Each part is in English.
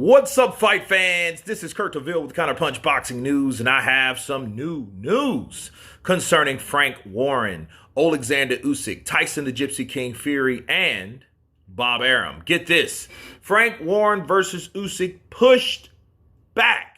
What's up, fight fans? This is Kurt DeVille with Counterpunch Boxing News, and I have some new news concerning Frank Warren, Oleksandr Usyk, Tyson the Gypsy King Fury, and Bob Arum. Get this. Frank Warren versus Usyk pushed back.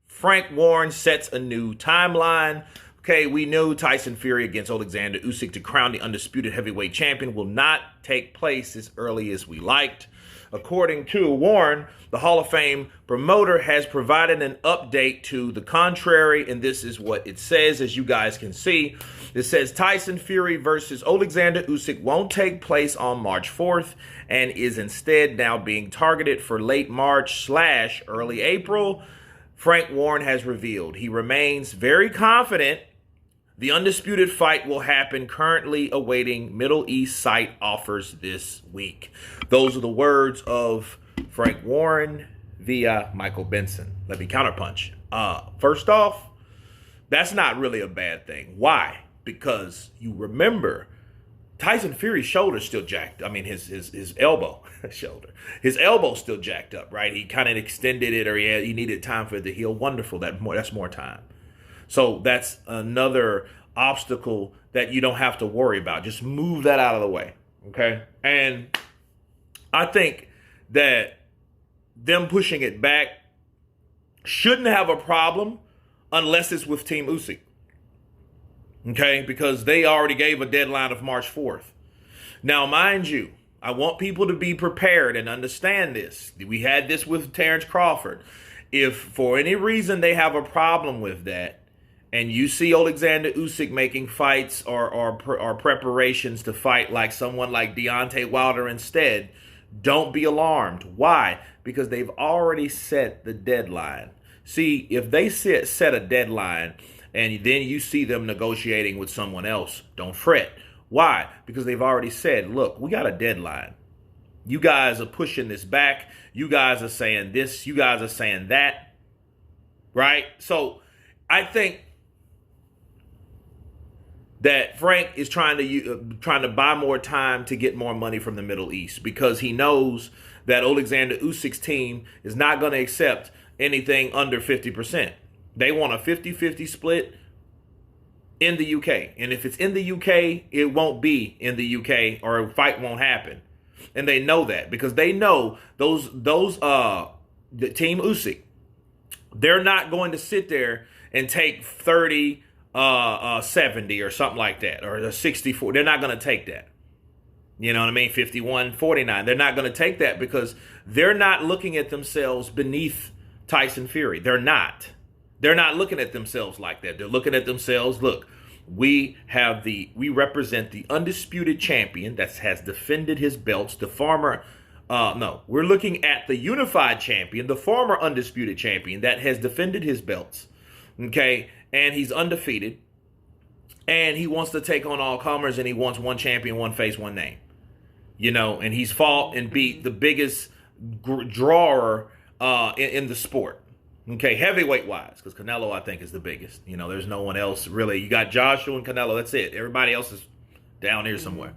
Frank Warren sets a new timeline. Okay, we knew Tyson Fury against Oleksandr Usyk to crown the undisputed heavyweight champion will not take place as early as we liked. According to Warren, the Hall of Fame promoter has provided an update to the contrary, and this is what it says, as you guys can see. It says Tyson Fury versus Oleksandr Usyk won't take place on March 4th and is instead now being targeted for late March/early April. Frank Warren has revealed he remains very confident the undisputed fight will happen, currently awaiting Middle East site offers this week. Those are the words of Frank Warren via Michael Benson. Let me counterpunch. First off, that's not really a bad thing. Why? Because you remember Tyson Fury's shoulder's still jacked. I mean, his elbow, shoulder. His elbow's still jacked up, right? He kind of extended it, or he needed time for it to heal. Wonderful. That's more time. So that's another obstacle that you don't have to worry about. Just move that out of the way, okay? And I think that them pushing it back shouldn't have a problem unless it's with Team Usyk, okay? Because they already gave a deadline of March 4th. Now, mind you, I want people to be prepared and understand this. We had this with Terrence Crawford. If for any reason they have a problem with that, and you see Oleksandr Usyk making fights or preparations to fight like someone like Deontay Wilder instead, don't be alarmed. Why? Because they've already set the deadline. See, if they set a deadline and then you see them negotiating with someone else, don't fret. Why? Because they've already said, look, we got a deadline. You guys are pushing this back. You guys are saying this. You guys are saying that. Right? So I think that Frank is trying to buy more time to get more money from the Middle East, because he knows that Oleksandr Usyk's team is not going to accept anything under 50%. They want a 50-50 split in the UK. And if it's in the UK, it won't be in the UK, or a fight won't happen. And they know that, because they know the Team Usyk, they're not going to sit there and take 30 70 or something like that, or a 64. They're not going to take that. You know what I mean? 51-49. They're not going to take that, because they're not looking at themselves beneath Tyson Fury. They're not looking at themselves like that. They're looking at themselves, look, we represent the undisputed champion that has defended his belts. We're looking at the unified champion, the former undisputed champion that has defended his belts. Okay? And he's undefeated, and he wants to take on all comers, and he wants one champion, one face, one name. You know, and he's fought and beat the biggest drawer in the sport. Okay, heavyweight-wise, because Canelo, I think, is the biggest. You know, there's no one else, really. You got Joshua and Canelo, that's it. Everybody else is down here somewhere.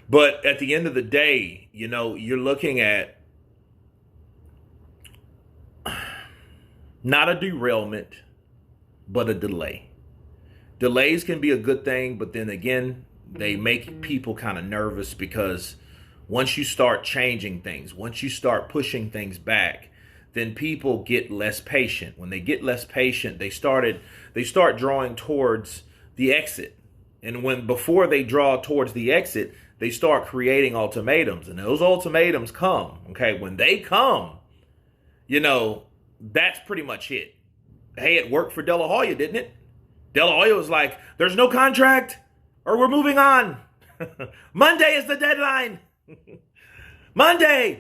But at the end of the day, you know, you're looking at not a derailment, but a delay. Delays can be a good thing, but then again, they make people kind of nervous, because once you start changing things, once you start pushing things back, then people get less patient. When they get less patient, they start drawing towards the exit. And before they draw towards the exit, they start creating ultimatums. And those ultimatums come, okay? When they come, you know, that's pretty much it. Hey, it worked for De La Hoya, didn't it? De La Hoya was like, there's no contract, or we're moving on. Monday is the deadline. Monday.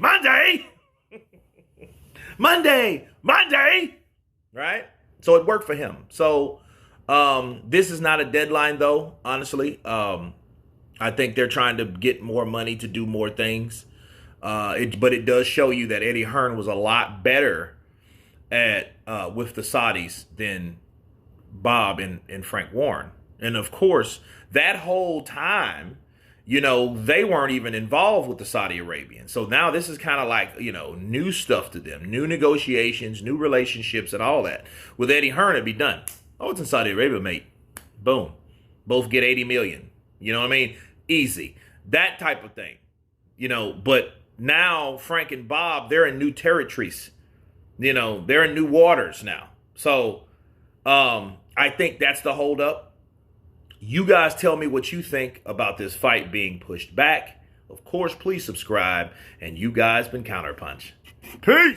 Right? So it worked for him. So this is not a deadline, though, honestly. I think they're trying to get more money to do more things. But it does show you that Eddie Hearn was a lot better with the Saudis than Bob and Frank Warren. And of course, that whole time, they weren't even involved with the Saudi Arabians. So now this is kind of like, new stuff to them, new negotiations, new relationships and all that. With Eddie Hearn, it'd be done. Oh, it's in Saudi Arabia, mate. Boom. Both get 80 million. You know what I mean? Easy. That type of thing. But now Frank and Bob, they're in new territories. They're in new waters now. So I think that's the holdup. You guys tell me what you think about this fight being pushed back. Of course, please subscribe. And you guys been Counterpunch. Peace.